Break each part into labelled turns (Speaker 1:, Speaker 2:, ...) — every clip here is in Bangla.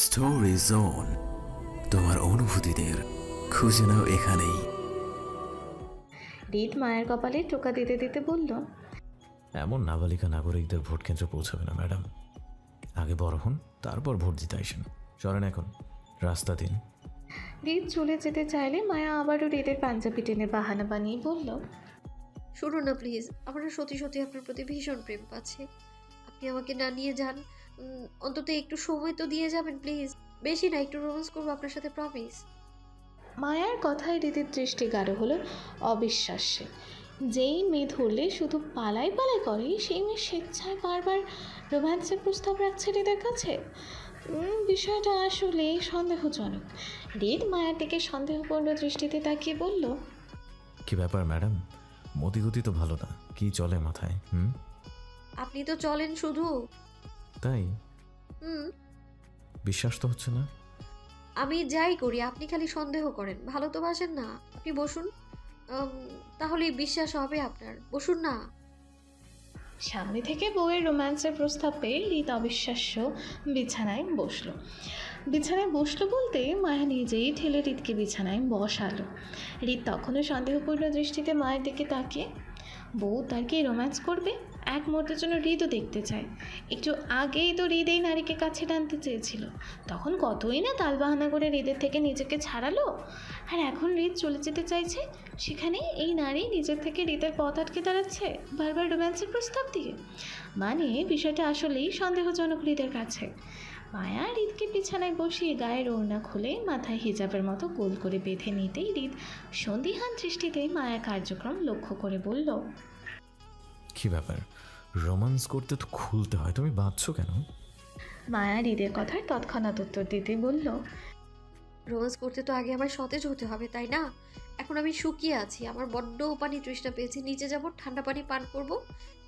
Speaker 1: স্টোরি জোন, তোমার অনুভূতিদের খুঁজে নাও এখানেই।
Speaker 2: রিদ মায়ের কপালে টোকা দিতে দিতে বলল,
Speaker 3: এমন নাবালিকা নাগরিকদের ভোট কেন্দ্রে পৌঁছাবে না ম্যাডাম। আগে বড় হন, তারপর ভোট দিতে আসেন। চলেন এখন, রাস্তা দিন।
Speaker 2: রিদ চলে যেতে চাইলে মায়া আবারও রিদের পাঞ্জাবি টেনে বাহানা বানিয়ে বলল,
Speaker 4: শুনুন না প্লিজ, আমার সত্যি সত্যি আপনার প্রতি ভীষণ প্রেম পাচ্ছে। আপনি আমাকে না নিয়ে যান, অন্তত একটু সময় তো দিয়ে যাবেন প্লিজ। বেশি না, একটু রোমান্স করবো আপনার সাথে, প্রমিস।
Speaker 2: মায়ার কথায় রিদের দৃষ্টি গাঢ় হলো অবিশ্বাস্যে। যেই মেয়ে ধরলে শুধু পালাই পালাই করে, সেই মেয়ে স্বেচ্ছায় বারবার রোম্যান্সের প্রস্তাব রাখছে রিদের কাছে। বিষয়টা আসলে সন্দেহজনক। রিদ মায়ার দিকে সন্দেহপূর্ণ দৃষ্টিতে তাকিয়ে বলল,
Speaker 3: কি ব্যাপার ম্যাডাম? মতিগতি তো ভালো না, কি চলে মাথায়?
Speaker 4: আপনি তো চলেন শুধু।
Speaker 3: তাই?
Speaker 4: হুম।
Speaker 3: বিশ্বাস তো হচ্ছে না।
Speaker 4: আমি যাই করি আপনি খালি সন্দেহ করেন, ভালো তো বাসেন না। আপনি বসুন, তাহলেই বিশ্বাস হবে আপনার। বসুন না।
Speaker 2: সামনে থেকে বউয়ের রোম্যান্সের প্রস্তাব পেয়ে রিদ অবিশ্বাস্য বিছানায় বসলো বলতে মায়া নিজেই ঠেলে রিদকে বিছানায় বসালো। রিদ তখনও সন্দেহপূর্ণ দৃষ্টিতে মায়ের দিকে তাকিয়ে। বউ তার কি রোম্যান্স করবে? এক মুহূর্তের জন্য হৃদও দেখতে চায়। একটু আগেই তো হৃদ এই নারীকে কাছে টানতে চেয়েছিল, তখন কতই না তালবাহানা করে হৃদের থেকে নিজেকে ছাড়ালো। আর এখন হৃদ চলে যেতে চাইছে, সেখানে এই নারী নিজের থেকে হৃদের পথ আটকে দাঁড়াচ্ছে বারবার রোম্যান্সের প্রস্তাব দিয়ে। মানে বিষয়টা আসলেই সন্দেহজনক হৃদের কাছে। মায়া হৃদকে বিছানায় বসিয়ে গায়ের ওড়না খুলে মাথায় হিজাবের মতো গোল করে বেঁধে নিতেই হৃদ সন্দিহান দৃষ্টিতে মায়া কার্যক্রম লক্ষ্য করে বলল,
Speaker 3: কি ব্যাপার? রোমান্স করতে তো খুলতে হয়, তুমি বাঁধছো কেন?
Speaker 2: মায়া হৃদের কথার তৎক্ষণাৎ উত্তর দিতে বলল,
Speaker 4: রোমান্স করতে তো আগে আমার সতেজ হতে হবে, তাই না? এখন আমি শুকিয়ে আছি, আমার বড্ড পানি তৃষ্ণা পেয়েছে। নিচে যাব, ঠান্ডা পানি পান করব,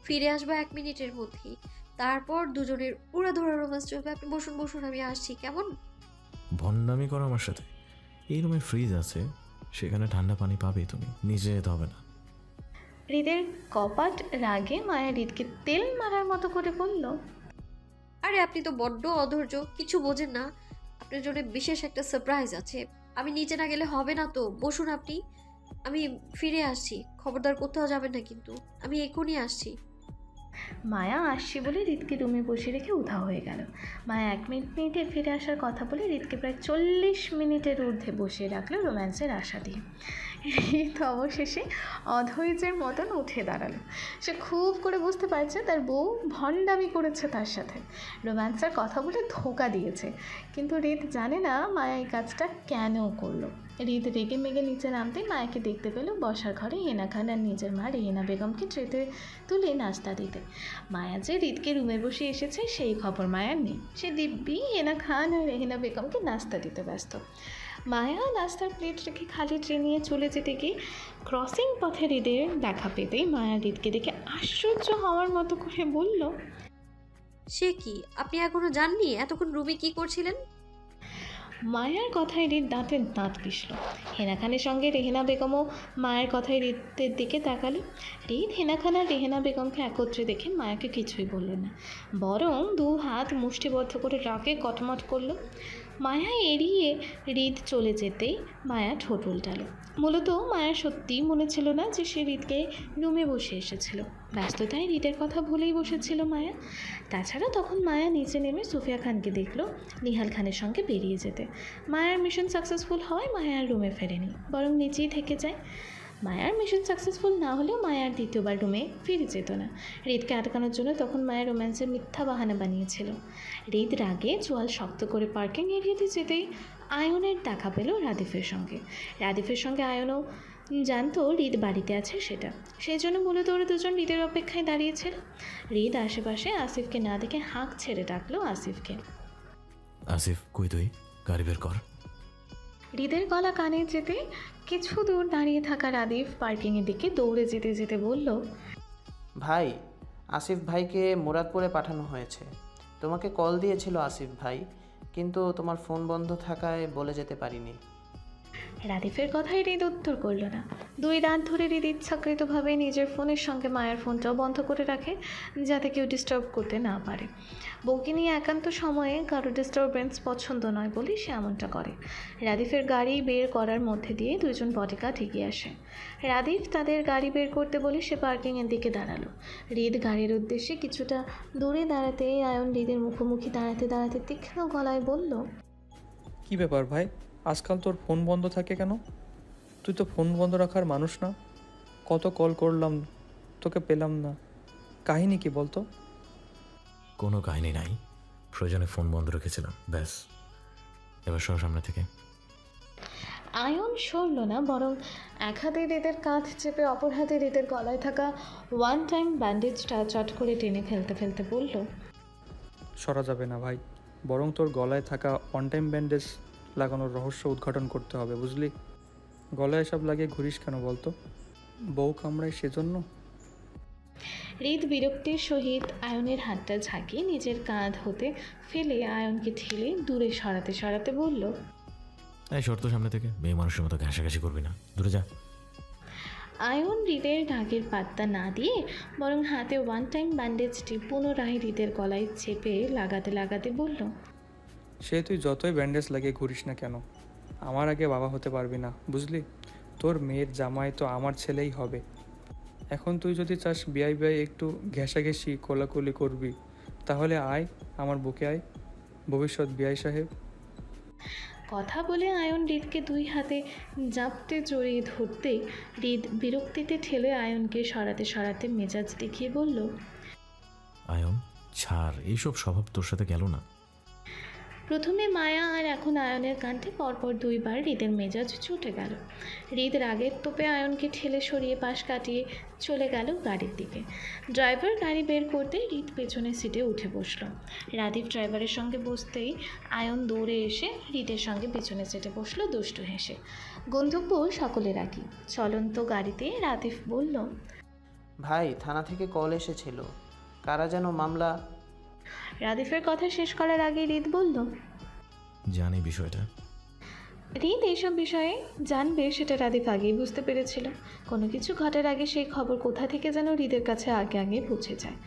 Speaker 4: ফিরে আসবো 1 মিনিটের মধ্যেই। তারপর দুজনের উড়াধরা রোমান্স চলবে। আপনি বসুন বসুন, আমি আসছি, কেমন?
Speaker 3: ভণ্ডামি করো আমার সাথে? এই রুমে ফ্রিজ আছে, সেখানে ঠান্ডা পানি পাবে, তুমি নিজে যেতে হবে না।
Speaker 2: হৃদের কপাট রাগে মায়া হৃদকে তেল মারার মতো করে বলল,
Speaker 4: আরে আপনি তো বড্ড অধৈর্য, কিছু বোঝেন না। আপনার জন্য বিশেষ একটা সারপ্রাইজ আছে। আমি নিচে না গেলে হবে না তো। বসুন আপনি, আমি ফিরে আসছি। খবরদার কোথাও যাবেন না কিন্তু, আমি এখনই আসছি।
Speaker 2: মায়া আসছি বলে হৃদকে রুমে বসে রেখে উধাও হয়ে গেল। মায়া 1 মিনিটে ফিরে আসার কথা বলে হৃদকে প্রায় 40 মিনিটের ঊর্ধ্বে বসিয়ে রাখলো রোম্যান্সের আশা দিয়ে। হৃদ অবশেষে অধৈর্যের মতন উঠে দাঁড়ালো। সে খুব করে বুঝতে পারছে তার বউ ভণ্ডামি করেছে তার সাথে, রোম্যান্সের কথা বলে ধোঁকা দিয়েছে। কিন্তু হৃদ জানে না মায়া এই কাজটা কেন করলো। হৃদ রেগে মেগে নিচে নামতে মায়াকে দেখতে পেল বসার ঘরে হেনা খান আর নিজের মা রেহেনা বেগমকে ট্রেতে তুলে নাস্তা দিতে। মায়া যে হৃদকে রুমে বসে এসেছে সেই খবর মায়ার নেই। সে দিব্যি হেনা খান আর রেহেনা বেগমকে নাস্তা দিতে ব্যস্ত। মায়া নাস্তার প্লেট রেখে খালি ট্রে নিয়ে চলে যেতে গিয়ে ক্রসিং পথে হৃদের দেখা পেতেই মায়া হৃদকে দেখে আশ্চর্য হওয়ার মতো করে বলল,
Speaker 4: সে কি, আপনি এখনো যাননি? এতক্ষণ রুমে কি করছিলেন?
Speaker 2: মায়ার কথায় হৃদ দাঁতে দাঁত পিষল। হেনা খানের সঙ্গে রেহেনা বেগমও মায়ের কথায় হৃদের দিকে তাকালো। হৃদ হেনা খান আর রেহেনা বেগমকে একত্রে দেখে মায়াকে কিছুই বলল না, বরং 2 হাত মুষ্টিবদ্ধ করে রাগে কটমট করল। মায়া এড়িয়ে হৃদ চলে যেতেই মায়া ঠোঁট উল্টালো। মূলত মায়ার সত্যিই মনে ছিল না যে সে হৃদকে রুমে বসে এসেছিল। ব্যস্ততায় হৃদের কথা ভুলেই বসেছিল মায়া। তাছাড়া তখন মায়া নিচে নেমে সুফিয়া খানকে দেখল নিহাল খানের সঙ্গে বেরিয়ে যেতে। মায়ার মিশন সাকসেসফুল হওয়ায় মায়া আর রুমে ফেরেনি, বরং নিচেই থেকে যায়। মায়ার মিশন সাকসেসফুল না হলেও মায়ার দ্বিতীয়বার রুমে ফিরে যেত না। হৃদকে আটকানোর জন্য তখন মায়ের রোম্যান্সের মিথ্যা বাহানা বানিয়েছিল। হৃদ রাগে চোয়াল শক্ত করে পার্কিং এরিয়াতে যেতেই আয়নের দেখা পেল রাদিফের সঙ্গে আয়নও জানতো হৃদ বাড়িতে আছে সেটা, সেই জন্য মূলত ওরা দুজন হৃদের অপেক্ষায় দাঁড়িয়েছিল। হৃদ আশেপাশে আসিফকে না দেখে হাঁক ছেড়ে ডাকলো আসিফকে।
Speaker 3: আসিফ, কই তুই? গাড়ি বের কর।
Speaker 2: হৃদের গলা কানে যেতে কিছু দূর দাঁড়িয়ে থাকা রাদিফ পার্কিংয়ের দিকে দৌড়ে যেতে যেতে বলল,
Speaker 5: ভাই, আসিফ ভাইকে মুরাদপুরে পাঠানো হয়েছে। তোমাকে কল দিয়েছিল আসিফ ভাই, কিন্তু তোমার ফোন বন্ধ থাকায় বলে যেতে পারিনি।
Speaker 2: রাদিফের কথায় হৃদ উত্তর করল না। 2 রাত ধরে হৃদ ইচ্ছাকৃতভাবে নিজের ফোনের সঙ্গে মায়ের ফোনটাও বন্ধ করে রাখে, যাতে কেউ ডিস্টার্ব করতে না পারে। বউকে নিয়ে একান্ত সময়ে কারো ডিস্টারবেন্স পছন্দ নয় বলে সে এমনটা করে। রাদিফের গাড়ি বের করার মধ্যে দিয়ে 2 জন বডিগার্ড এগিয়ে আসে। রাদিফ তাদের গাড়ি বের করতে বলে সে পার্কিংয়ের দিকে দাঁড়ালো। হৃদ গাড়ির উদ্দেশ্যে কিছুটা দূরে দাঁড়াতেই আয়ন হৃদের মুখোমুখি দাঁড়াতে দাঁড়াতে তীক্ষ্ণ গলায় বলল,
Speaker 6: কি ব্যাপার ভাই, আজকাল তোর ফোন বন্ধ থাকে কেন? তুই তো ফোন বন্ধ রাখার মানুষ না। কত কল করলাম, তোকে পেলাম না। কাহিনী কি বলতো?
Speaker 3: কোনো কাহিনী নাই, প্রয়োজনে ফোন বন্ধ রেখেছিলাম, ব্যাস। এবার সব সামনে থেকে।
Speaker 2: আয়ন সরল না, বরং এক হাতে হৃদের কাঁধ চেপে অপর হাতে হৃদের গলায় থাকা ওয়ান টাইম ব্যান্ডেজটা চট করে টেনে ফেলতে ফেলতে বলল,
Speaker 6: সরা যাবে না ভাই, বরং তোর গলায় থাকা অন টাইম ব্যান্ডেজ লাগানোর রহস্য উদ্ঘাটন করতে হবে, বুঝলি? গলায় এসব লাগিয়ে ঘুরিস কেন বলতো? বউ কামড়ায় সেজন্য?
Speaker 2: হৃদ বিরক্তির সহিত আয়নের হাতটা ঝাঁকিয়ে নিজের কাঁধ হতে ফেলে আয়নকে ঠেলে দূরে সরাতে সরাতে বলল,
Speaker 3: এই শর্ত সামনে থেকে, মেয়ে মানুষের মতো ঘাসাঘাসি করবি না, দূরে যা।
Speaker 2: আয়ন হৃদের ঢাকের পাত্তা না দিয়ে বরং হাতে ওয়ান টাইম ব্যান্ডেজটি পুনরায় হৃদের গলায় চেপে লাগাতে লাগাতে বলল,
Speaker 6: সে তুই যতই ব্যান্ডেজ লাগিয়ে ঘুরিস না কেন, আমার আগে বাবা হতে পারবি না, বুঝলি? তোর মেয়ের জামাই তো আমার ছেলেই হবে। এখন তুই যদি চাস বিয়াই বিয়াই একটু ঘেঁষাঘেঁষি কোলাকুলি করবি, তাহলে আয়, আমার বুকে আয়, ভবিষ্যৎ বিয়াই সাহেব।
Speaker 2: কথা বলে আয়ন হৃদকে 2 হাতে জাপটে জড়িয়ে ধরতেই হৃদ বিরক্তিতে ঠেলে আয়নকে সরাতে সরাতে মেজাজ দেখিয়ে বলল,
Speaker 3: আয়ন ছাড়, এইসব স্বভাব তোর সাথে গেল না।
Speaker 2: প্রথমে মায়া আর এখন আয়নের কাণ্ডে পরপর 2 বার হৃদের মেজাজ ছুটে গেল। হৃদ রাগের তোপে আয়নকে ঠেলে সরিয়ে পাশ কাটিয়ে চলে গেল গাড়ির দিকে। ড্রাইভার গাড়ি বের করতে হৃদ পেছনের সিটে উঠে বসল। রাদীপ ড্রাইভারের সঙ্গে বসতেই আয়ন দৌড়ে এসে হৃদের সঙ্গে পেছনের সিটে বসলো দুষ্টু হেসে। গন্তব্য সকলের একই, চলন্ত গাড়িতে রাদীপ বলল,
Speaker 5: ভাই, থানা থেকে কল এসেছিল, কারা যেন মামলা।
Speaker 2: রাদীপের কথা শেষ করার আগে হৃদ বলল,
Speaker 3: জানি বিষয়টা।
Speaker 2: হৃদ এইসব বিষয়ে জানবে সেটা রাদীপ আগেই বুঝতে পেরেছিল। কোনো কিছু ঘটার আগে সেই খবর কোথা থেকে যেন হৃদের কাছে আগে আগে পৌঁছে যায়।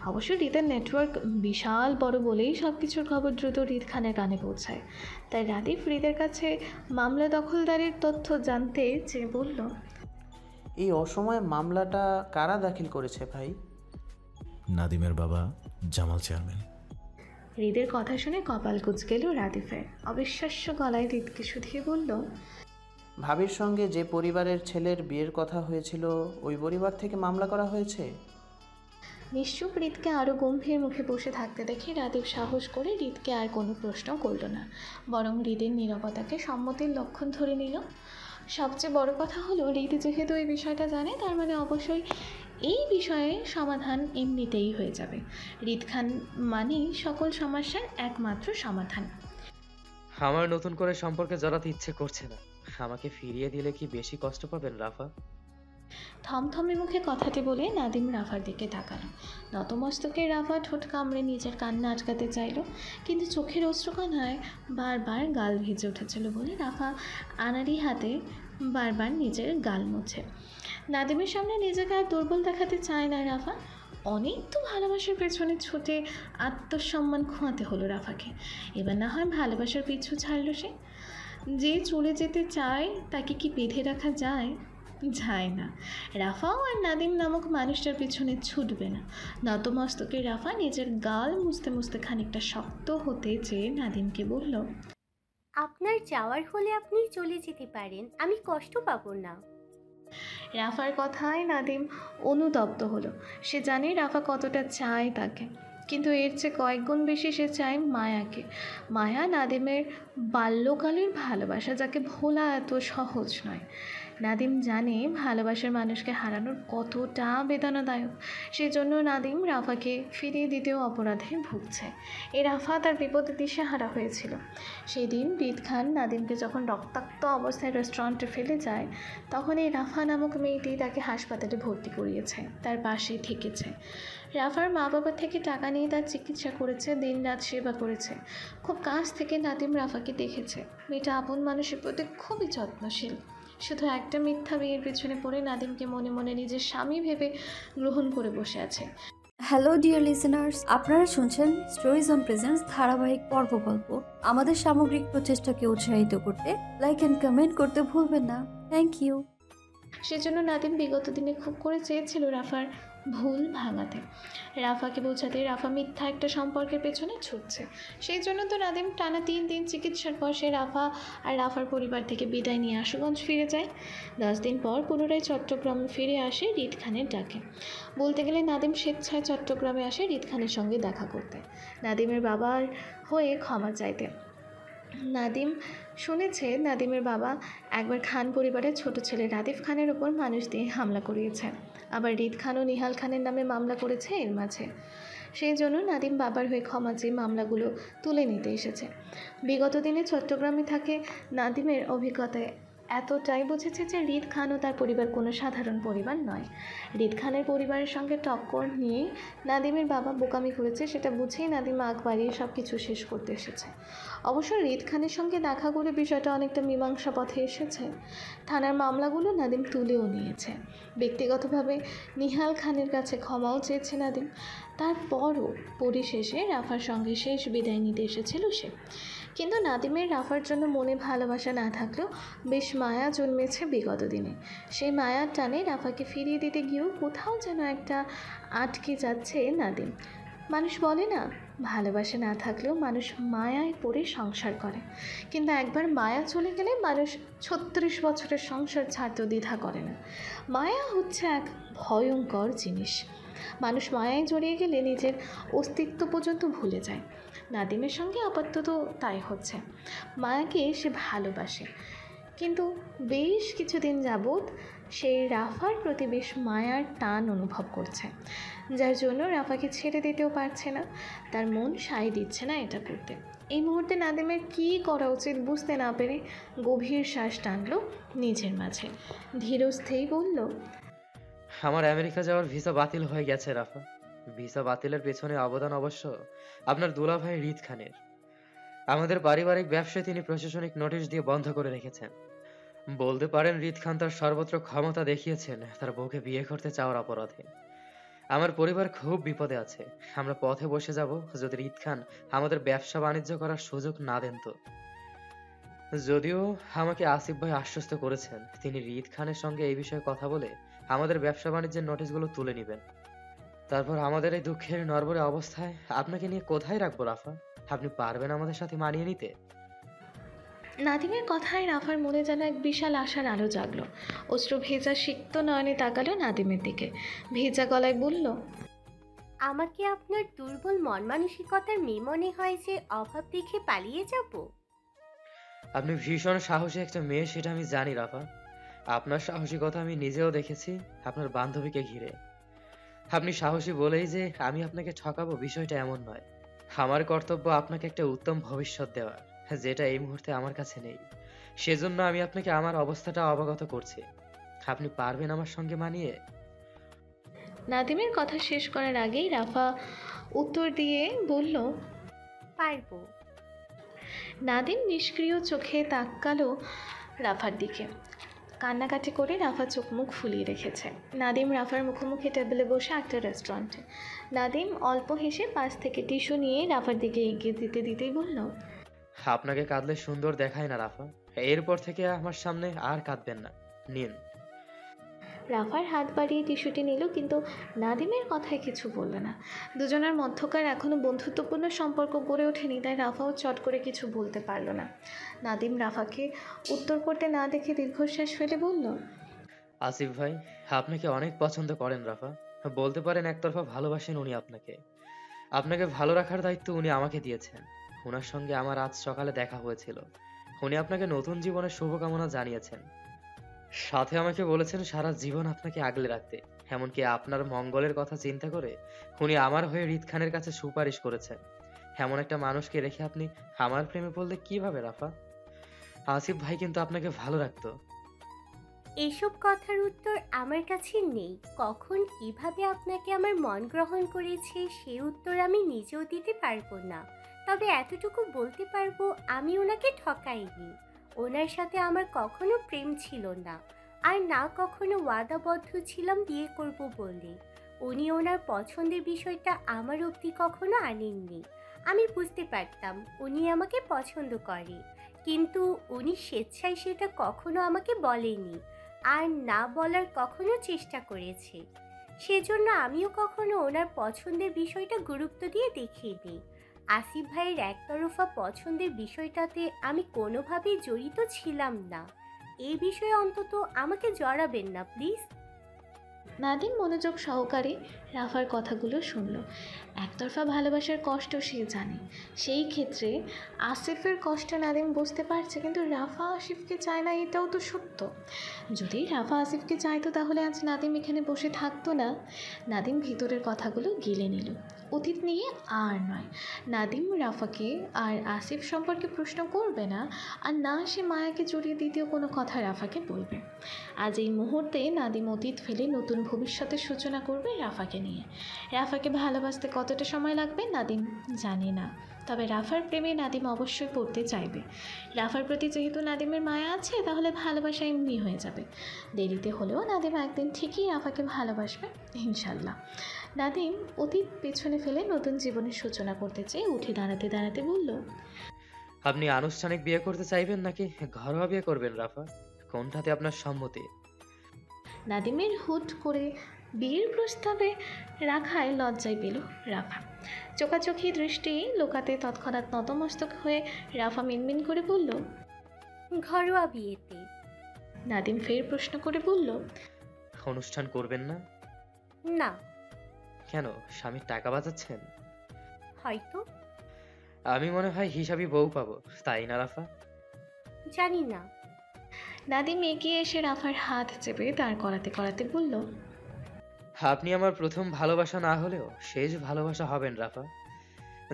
Speaker 2: অবশ্য হৃদের নেটওয়ার্ক বিশাল বড় বলেই সব কিছুর খবর দ্রুত হৃদ খানের কানে পৌঁছায়। তাই রাদীপ হৃদের কাছে মামলা দখলদারির তথ্য জানতে চেয়ে বলল,
Speaker 5: এই অসময়ে মামলাটা কারা দাখিল করেছে ভাই?
Speaker 3: নাদিমের বাবা জামাল চেয়ারম্যান।
Speaker 2: হৃদের কথা শুনে কপাল কুঁচকেল রাদীপের। অবিশ্বাস্য গলায় হৃদকে শুধিয়ে বলল,
Speaker 5: ভাবির সঙ্গে যে পরিবারের ছেলের বিয়ের কথা হয়েছিল, ওই পরিবার থেকে মামলা করা হয়েছে?
Speaker 2: নিশ্চুপ হৃদকে আরও গম্ভীর মুখে বসে থাকতে দেখে রাদীপ সাহস করে হৃদকে আর কোনো প্রশ্ন করল না, বরং হৃদের নীরবতাকে সম্মতির লক্ষণ ধরে নিল। সবচেয়ে বড় কথা হলো, হৃদ যেহেতু এই বিষয়টা জানে, তার মানে অবশ্যই এই বিষয়ে সমাধান এমনিতেই হয়ে যাবে। হৃদ খান মানেই সকল সমস্যার একমাত্র সমাধান।
Speaker 7: আমার নতুন করে সম্পর্কে জড়াতে ইচ্ছে করছে না। আমাকে ফিরিয়ে দিলে কি বেশি কষ্ট পাবেন রাফা?
Speaker 2: থমথমে মুখে কথাটি বলে নাদিম রাফার দিকে তাকালো। নতমস্তকে রাফা ঠোঁট কামড়ে নিজের কান্না আটকাতে চাইল, কিন্তু চোখের অশ্রুকণায় বারবার গাল ভিজে উঠেছিল বলে রাফা আনাড়ি হাতে বারবার নিজের গাল মুছে। নাদিমের সামনে নিজেকে আর দুর্বল দেখাতে চায় না রাফা। অনেক তো ভালোবাসার পেছনে ছুটে আত্মসম্মান খোঁয়াতে হলো রাফাকে। এবার না হয় ভালোবাসার পিছু ছাড়ল সে। যে চলে যেতে চায় তাকে কি বেঁধে রাখা যায়? যায় না। রাফাও আর নাদিম নামক মানুষটার পিছনে ছুটবে না। নতমস্তকে রাফা নিজের গাল মুছতে মুছতে খানিকটা শক্ত হতে চেয়ে নাদিমকে বলল,
Speaker 8: আপনার যাওয়ার হলে আপনি চলে যেতে পারেন, আমি কষ্ট পাবো না।
Speaker 2: রাফার কথায় নাদিম অনুতপ্ত হলো। সে জানে রাফা কতটা চায় তাকে, কিন্তু এর চেয়ে কয়েক গুণ বেশি সে চায় মায়াকে। মায়া নাদিমের বাল্যকালের ভালোবাসা, যাকে ভোলা এত সহজ নয়। নাদিম জানে ভালোবাসার মানুষকে হারানোর কতটা বেদনাদায়ক। সেই জন্য নাদিম রাফাকে ফিরিয়ে দিতেও অপরাধে ভুগছে। এই রাফা তার বিপদে দিশেহারা হয়েছিল। সেই দিন রিদ খান নাদিমকে যখন রক্তাক্ত অবস্থায় রেস্টুরেন্টে ফেলে যায়, তখন এই রাফা নামক মেয়েটি তাকে হাসপাতালে ভর্তি করিয়েছে, তার পাশেই থেকেছে। রাফার মা বাবা থেকে টাকা নিয়ে তার চিকিৎসা করেছে, দিনরাত সেবা করেছে। খুব কাছ থেকে নাদিম রাফাকে দেখেছে। মেয়েটা আপন মানুষের প্রতি খুবই যত্নশীল। শুধু একটা মিথ্যা বিয়ের পেছনে পড়ে নাদিমকে মনে মনে নিজের স্বামী ভেবে গ্রহণ করে বসে আছে।
Speaker 9: হ্যালো ডিয়ার লিসেনার্স, আপনারা শুনছেন স্টোরিজ অন প্রেজেন্স ধারাবাহিক পর্ব গল্প। আমাদের সামগ্রিক প্রচেষ্টাকে উৎসাহিত করতে লাইক অ্যান্ড কমেন্ট করতে ভুলবেন না। Thank you.
Speaker 2: সেজন্য নাদিম বিগত দিনে খুব করে চেয়েছিল রাফার ভুল ভাঙাতে, রাফাকে বোঝাতে রাফা মিথ্যা একটা সম্পর্কের পেছনে ছুটছে। সেই জন্য তো নাদিম টানা 3 দিন চিকিৎসার পর সে রাফা আর রাফার পরিবার থেকে বিদায় নিয়ে আশুগঞ্জ ফিরে যায়। 10 দিন পর পুনরায় চট্টগ্রামে ফিরে আসে রিদ খানের ডাকে। বলতে গেলে নাদিম স্বেচ্ছায় চট্টগ্রামে আসে রিদ খানের সঙ্গে দেখা করতে, নাদিমের বাবার হয়ে ক্ষমা চাইতে। নাদিম শুনেছে নাদিমের বাবা একবার খান পরিবারের ছোট ছেলে রাদিফ খানের ওপর মানুষ দিয়ে হামলা করিয়েছে, আবার রিদ খান ও নিহাল খানের নামে মামলা করেছে এর মাঝে। সেই জন্য নাদিম বাবার হয়ে ক্ষমা চেয়ে মামলাগুলো তুলে নিতে এসেছে। বিগত দিনে চট্টগ্রামে থাকে নাদিমের অভিজ্ঞতায় এতটাই বুঝেছে যে রিদ খান ও তার পরিবার কোনো সাধারণ পরিবার নয়। রিদ খানের পরিবারের সঙ্গে টক্কর নিয়েই নাদিমের বাবা বোকামি করেছে, সেটা বুঝেই নাদিম আগ বাড়িয়ে সব কিছু শেষ করতে এসেছে। অবশ্য রিদ খানের সঙ্গে দেখা করে বিষয়টা অনেকটা মীমাংসা পথে এসেছে। থানার মামলাগুলো নাদিম তুলেও নিয়েছে। ব্যক্তিগতভাবে নিহাল খানের কাছে ক্ষমাও চেয়েছে নাদিম। তারপরও পরিশেষে রাফার সঙ্গে শেষ বিদায় নিতে এসেছিল সে। কিন্তু নাদিমের রাফার জন্য মনে ভালোবাসা না থাকলেও বেশ মায়া জন্মেছে বিগত দিনে। সেই মায়ার টানে রাফাকে ফিরিয়ে দিতে গিয়েও কোথাও যেন একটা আটকে যাচ্ছে নাদিম। মানুষ বলে না, ভালোবাসা না থাকলেও মানুষ মায়ায় পড়ে সংসার করে, কিন্তু একবার মায়া চলে গেলে মানুষ 36 বছরের সংসার ছাড়তেও দ্বিধা করে না। মায়া হচ্ছে এক ভয়ঙ্কর জিনিস। মানুষ মায়ায় জড়িয়ে গেলে নিজের অস্তিত্ব পর্যন্ত ভুলে যায়। নাদিমের সঙ্গে আপাতত তাই হচ্ছে। মায়াকে সে ভালোবাসে, কিন্তু বেশ কিছুদিন যাবৎ সেই রাফার প্রতি বেশ মায়ার টান অনুভব করছে, যার জন্য রাফাকে ছেড়ে দিতেও পারছে না। তার মন সায় দিচ্ছে না এটা করতে। এই মুহূর্তে নাদিমের কী করা উচিত বুঝতে না পেরে গভীর শ্বাস টানলো নিজের মাঝে। ধীরস্থেই বলল,
Speaker 7: আমার আমেরিকা যাওয়ার ভিসা বাতিল হয়ে গেছে রাফা। ভিসা বাতিলের পেছনে অবদান অবশ্য আপনার দুলাভাই রিদ খানের। আমাদের পারিবারিক ব্যবসায় তিনি প্রশাসনিক নোটিশ দিয়ে বন্ধ করে রেখেছেন। বলতে পারেন রিদ খান তার সর্বত্র ক্ষমতা দেখিয়েছেন তার বউকে বিয়ে করতে চাওয়ার অপরাধে। আমার পরিবার খুব বিপদে আছে। আমরা পথে বসে যাব যদি রিদ খান আমাদের ব্যবসা বাণিজ্য করার সুযোগ না দেন তো। যদিও আমাকে আসিফ ভাই আশ্বস্ত করেছেন তিনি রিদ খানের সঙ্গে এই বিষয়ে কথা বলে আমাদের ব্যবসা বাণিজ্যের নোটিশগুলো তুলে নেবেন। তারপর আমাদের এই দুঃখের নরবরে অবস্থায় আপনাকে নিয়ে কোথায় রাখবো রাফা? আপনি পারবেন আমাদের সাথে মানিয়ে নিতে?
Speaker 2: নাদিমের কথায় রাফার মনে যেন এক বিশাল আশার আলো জাগলো। অশ্রু ভেজা সিক্ত নয়নে তাকালো নাদিমের দিকে, ভেজা গলায় বলল,
Speaker 8: আমাকে আপনার দুর্বল মন মানসিকতার মেয়ে মনে হয় যে অভাব দেখে পালিয়ে যাব?
Speaker 7: আপনি ভীষণ সাহসী একটা মেয়ে, সেটা আমি জানি রাফা। আপনার সাহসিকতা আমি নিজেও দেখেছি আপনার বান্ধবীকে ঘিরে। আপনি সাহসী বলেই যে আমি আপনাকে ঠকাবো বিষয়টা এমন নয়। আমার কর্তব্য আপনাকে একটা উত্তম ভবিষ্যৎ দেওয়ার, যেটা এই মুহূর্তে আমার কাছে নেই। সেজন্য আমি আপনাকে আমার অবস্থাটা অবগত করছি। আপনি পারবেন আমার সঙ্গে মানিয়ে?
Speaker 2: নাদিমের কথা শেষ করার আগেই রাফা উত্তর দিয়ে বলল,
Speaker 8: পারবো।
Speaker 2: নাদিম নিষ্ক্রিয় চোখে তাকালো রাফার দিকে। কান্নাকাটি করে রাফা চোখ মুখ ফুলিয়ে রেখেছে। নাদিম রাফার মুখোমুখি টেবিলে বসে একটা রেস্টুরেন্টে। নাদিম অল্প হেসে পাশ থেকে টিস্যু নিয়ে রাফার দিকে এগিয়ে দিতেই বলল,
Speaker 7: আপনাকে কাঁদলে সুন্দর দেখায় না রাফা। এরপর থেকে আমার সামনে আর কাঁদবেন না, নিন।
Speaker 2: রাফার হাত বাড়িয়ে টিস্যুটি নিল, কিন্তু নাদিমের কথায় কিছু বলল না। দুজনের মধ্যকার এখনও বন্ধুত্বপূর্ণ সম্পর্ক গড়ে ওঠেনি, তাই রাফাও চট করে কিছু বলতে পারল না। নাদিম রাফাকে উত্তর করতে না দেখে দীর্ঘশ্বাস ফেলে বলল,
Speaker 7: আসিফ ভাই আপনাকে অনেক পছন্দ করেন রাফা। বলতে পারেন একতরফা ভালোবাসেন উনি আপনাকে। আপনাকে ভালো রাখার দায়িত্ব উনি আমাকে দিয়েছেন। ওনার সঙ্গে আমার আজ সকালে দেখা হয়েছিল। উনি আপনাকে নতুন জীবনের শুভকামনা জানিয়েছেন। সাথে আমাকে বলেছেন সারা জীবন আপনাকে আগলে রাখতে। এমনকি আপনার মঙ্গলের কথা চিন্তা করে উনি আমার হয়ে রিদ খানের কাছে সুপারিশ করেছেন। এমন একটা মানুষকে রেখে আপনি আমার প্রেমে পড়লে কিভাবে রাফা? আসিফ ভাই কিন্তু আপনাকে ভালো রাখতো।
Speaker 8: এসব কথার উত্তর আমার কাছে নেই। কখন কিভাবে আপনাকে আমার মন গ্রহণ করেছে সে উত্তর আমি নিজেও দিতে পারবো না। তবে এতটুকু বলতে পারবো আমি ওনাকে ঠকাইনি। ওনার সাথে আমার কখনো প্রেম ছিল না, আর না কখনো ওয়াদাবদ্ধ ছিলাম বিয়ে করব বলে। উনি ওনার পছন্দের বিষয়টা আমার অবধি কখনো আনেননি। আমি বুঝতে পারতাম উনি আমাকে পছন্দ করে, কিন্তু উনি স্বেচ্ছায় সেটা কখনো আমাকে বলেনি, আর না বলার কখনো চেষ্টা করেছে। সেজন্য আমিও কখনো ওনার পছন্দের বিষয়টা গুরুত্ব দিয়ে দেখিনি। আসিফ ভাইয়ের একতরফা পছন্দের বিষয়টাতে আমি কোনোভাবেই জড়িত ছিলাম না। এই বিষয়ে অন্তত আমাকে জড়াবেন না প্লিজ।
Speaker 2: নাদিম মনোযোগ সহকারে রাফার কথাগুলো শুনল। একতরফা ভালোবাসার কষ্ট সে জানে, সেই ক্ষেত্রে আসিফের কষ্ট নাদিম বুঝতে পারছে, কিন্তু রাফা আসিফকে চায় না এটাও তো সত্য। যদি রাফা আসিফকে চাইতো তাহলে আজ নাদিম এখানে বসে থাকতো না। নাদিম ভিতরের কথাগুলো গিলে নিল। অতীত নিয়ে আর নয়, নাদিম রাফাকে আর আসিফ সম্পর্কে প্রশ্ন করবে না, আর না সে মায়াকে জড়িয়ে দ্বিতীয় কোনো কথা রাফাকে বলবে। আজ এই মুহূর্তে নাদিম অতীত ফেলে নতুন ভবিষ্যতের সূচনা করবে রাফাকে নিয়ে। রাফাকে ভালোবাসতে কতটা সময় লাগবে নাদিম জানে না, তবে রাফার প্রেমে নাদিম অবশ্যই পড়তে চাইবে। রাফার প্রতি যেহেতু নাদিমের মায়া আছে, তাহলে ভালোবাসা এমনি হয়ে যাবে। দেরিতে হলেও নাদিম একদিন ঠিকই রাফাকে ভালোবাসবে ইনশাল্লাহ। নাদিম অতীত পেছনে ফেলে নতুন জীবনের সূচনা করতে চেয়ে উঠে দাঁড়াতে দাঁড়াতে বলল,
Speaker 7: আপনি আনুষ্ঠানিক বিয়ে করতে চাইবেন নাকি ঘরোয়া বিয়ে করবেন রাফা? কোনটাতে আপনার সম্মতি?
Speaker 2: নাদিমের হুট করে বিয়ের প্রস্তাবে রাখায় লজ্জায় পেল রাফা। চোখাচোখি দৃষ্টি লোকাতে তৎক্ষণাৎ নতমস্তক হয়ে রাফা মিনমিন করে বলল,
Speaker 8: ঘরোয়া বিয়েতে।
Speaker 2: নাদিম ফের প্রশ্ন করে বলল,
Speaker 7: অনুষ্ঠান করবেন না?
Speaker 8: না।
Speaker 7: কেন, স্বামীর টাকা বাঁচাচ্ছেন?
Speaker 8: হয়তো।
Speaker 7: আমি মনে হয় হিসাবি বউ পাবো, তাই না রাফা?
Speaker 8: জানি না।
Speaker 2: নাদিম এগিয়ে এসে রাফার হাত চেপে দাঁড় করাতে করাতে বলল,
Speaker 7: আপনি আমার প্রথম ভালোবাসা না হলেও শেষ ভালোবাসা হবেন রাফা।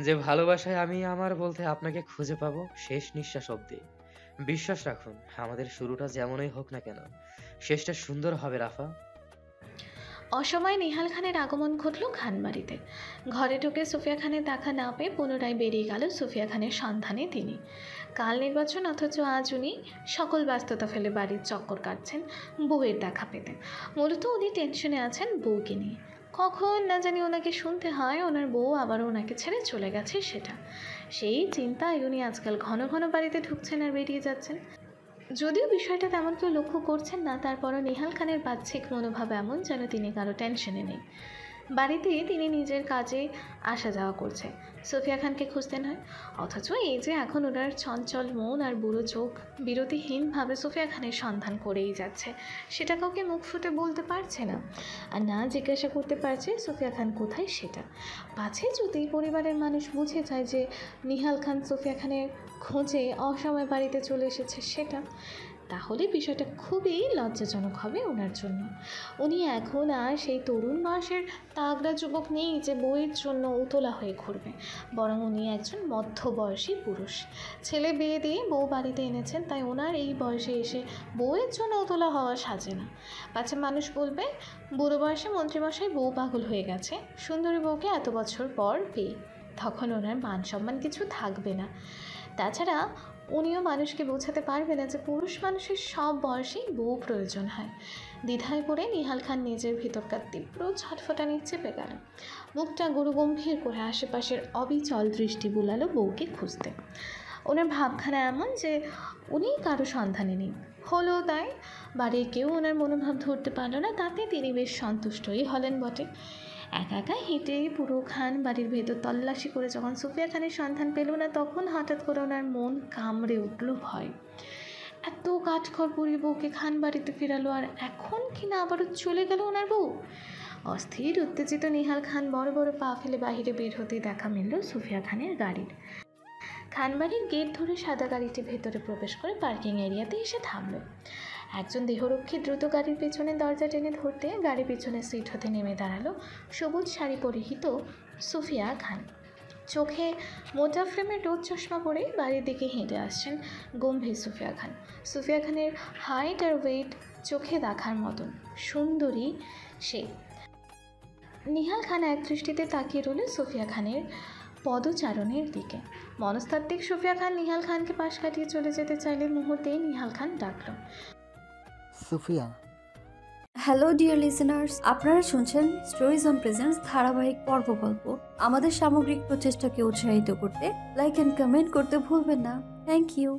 Speaker 7: যে ভালোবাসায় আমি আমার বলতে আপনাকে খুঁজে পাবো শেষ নিঃশ্বাস অবধি। বিশ্বাস রাখুন, আমাদের শুরুটা যেমনই হোক না কেন, শেষটা সুন্দর হবে রাফা।
Speaker 2: অসময়ে নিহাল খানের আগমন ঘটল খানবাড়িতে। ঘরে ঢুকে সুফিয়া খানের দেখা না পেয়ে পুনরায় বেরিয়ে গেল সুফিয়া খানের সন্ধানে তিনি। কাল নির্বাচন, অথচ আজ উনি সকল ব্যস্ততা ফেলে বাড়ির চক্কর কাটছেন বউয়ের দেখা পেতে। মূলত উনি টেনশনে আছেন বউকে নিয়ে। কখন না জানি ওনাকে শুনতে হয় ওনার বউ আবার ওনাকে ছেড়ে চলে গেছে সেটা। সেই চিন্তায় উনি আজকাল ঘন ঘন বাড়িতে ঢুকছেন আর বেরিয়ে যাচ্ছেন। যদিও বিষয়টা তেমন কেউ লক্ষ্য করছেন না, তারপরও নিহাল খানের বাহ্যিক মনোভাব এমন যেন তিনি কারো টেনশনে নেই। বাড়িতে তিনি নিজের কাজে আসা যাওয়া করছে, সুফিয়া খানকে খুঁজতে নয়। অথচ এই যে এখন ওনার চঞ্চল মন আর বুড়ো চোখ বিরতিহীনভাবে সুফিয়া খানের সন্ধান করেই যাচ্ছে, সেটা কাউকে মুখ ফুটে বলতে পারছে না, আর না জিজ্ঞাসা করতে পারছে সুফিয়া খান কোথায় সেটা। পাছে যদি পরিবারের মানুষ বুঝে যায় যে নিহাল খান সুফিয়া খানের খোঁজে অসময়ে বাড়িতে চলে এসেছে সেটা, তাহলে বিষয়টা খুবই লজ্জাজনক হবে ওনার জন্য। উনি এখন আর সেই তরুণ বয়সের তাগড়া যুবক নেই যে বউয়ের জন্য উতলা হয়ে ঘুরবে, বরং উনি একজন মধ্যবয়সী পুরুষ। ছেলে বিয়ে দিয়ে বউ বাড়িতে এনেছেন, তাই ওনার এই বয়সে এসে বউয়ের জন্য উতলা হওয়া সাজে না। পাছে মানুষ বলবে বুড়ো বয়সে মন্ত্রীমশাই বউ পাগল হয়ে গেছে সুন্দরী বউকে এত বছর পর পেয়ে, তখন ওনার মান সম্মান কিছু থাকবে না। তাছাড়া উনিও মানুষকে বোঝাতে পারবে না যে পুরুষ মানুষের সব বয়সেই বউ প্রয়োজন হয়। দ্বিধায় পড়ে নিহাল খান নিজের ভিতরকার তীব্র ছটফটানি চেপে গেল। মুখটা গুরুগম্ভীর করে আশেপাশের অবিচল দৃষ্টি বুলালো বউকে খুঁজতে। ওনার ভাবখানা এমন যে উনি কারো সন্ধানে নেই। হলো তাই, বাড়ির কেউ ওনার মনোভাব ধরতে পারল না, তাতে তিনি বেশ সন্তুষ্টই হলেন বটে। একা একা হেঁটে পুরো খান বাড়ির ভেতর তল্লাশি করে যখন সুফিয়া খানের সন্ধান পেল না, তখন হঠাৎ করে ওনার মন কামড়ে উঠল ভয়। এত কাঠখড় পুড়িয়ে বউকে খান বাড়িতে ফেরালো, আর এখন কিনা আবারও চলে গেল ওনার বউ। অস্থির উত্তেজিত নিহাল খান বড় বড় পা ফেলে বাহিরে বের হতেই দেখা মিলল সুফিয়া খানের গাড়ির। খানবাড়ির গেট ধরে সাদা গাড়িটি ভেতরে প্রবেশ করে পার্কিং এরিয়াতে এসে থামল। একজন দেহরক্ষী দ্রুত গাড়ির পেছনে দরজা টেনে ধরতে গাড়ির পেছনে সিট হতে নেমে দাঁড়ালো সবুজ শাড়ি পরিহিত সুফিয়া খান। চোখে মোটা ফ্রেমের রোদ চশমা পরে বাড়ির দিকে হেঁটে আসছেন গম্ভীর সুফিয়া খান। সুফিয়া খানের হাইট আর ওয়েট চোখে দেখার মতন সুন্দরী সে। নিহাল খান এক দৃষ্টিতে তাকিয়ে রইল সুফিয়া খানের পদচারণের দিকে। মনস্তাত্ত্বিক সুফিয়া খান নিহাল খানকে পাশ কাটিয়ে চলে যেতে চাইলে মুহূর্তেই নিহাল খান ডাকল,
Speaker 10: সুফিয়া।
Speaker 9: হ্যালো ডিয়ার লিসেনার্স, আপনারা শুনছেন স্টোরিজ অন প্রেজেন্স ধারাবাহিক পর্ব গল্প। আমাদের সামগ্রিক প্রচেষ্টাকে উৎসাহিত করতে লাইক অ্যান্ড কমেন্ট করতে ভুলবেন না। Thank you.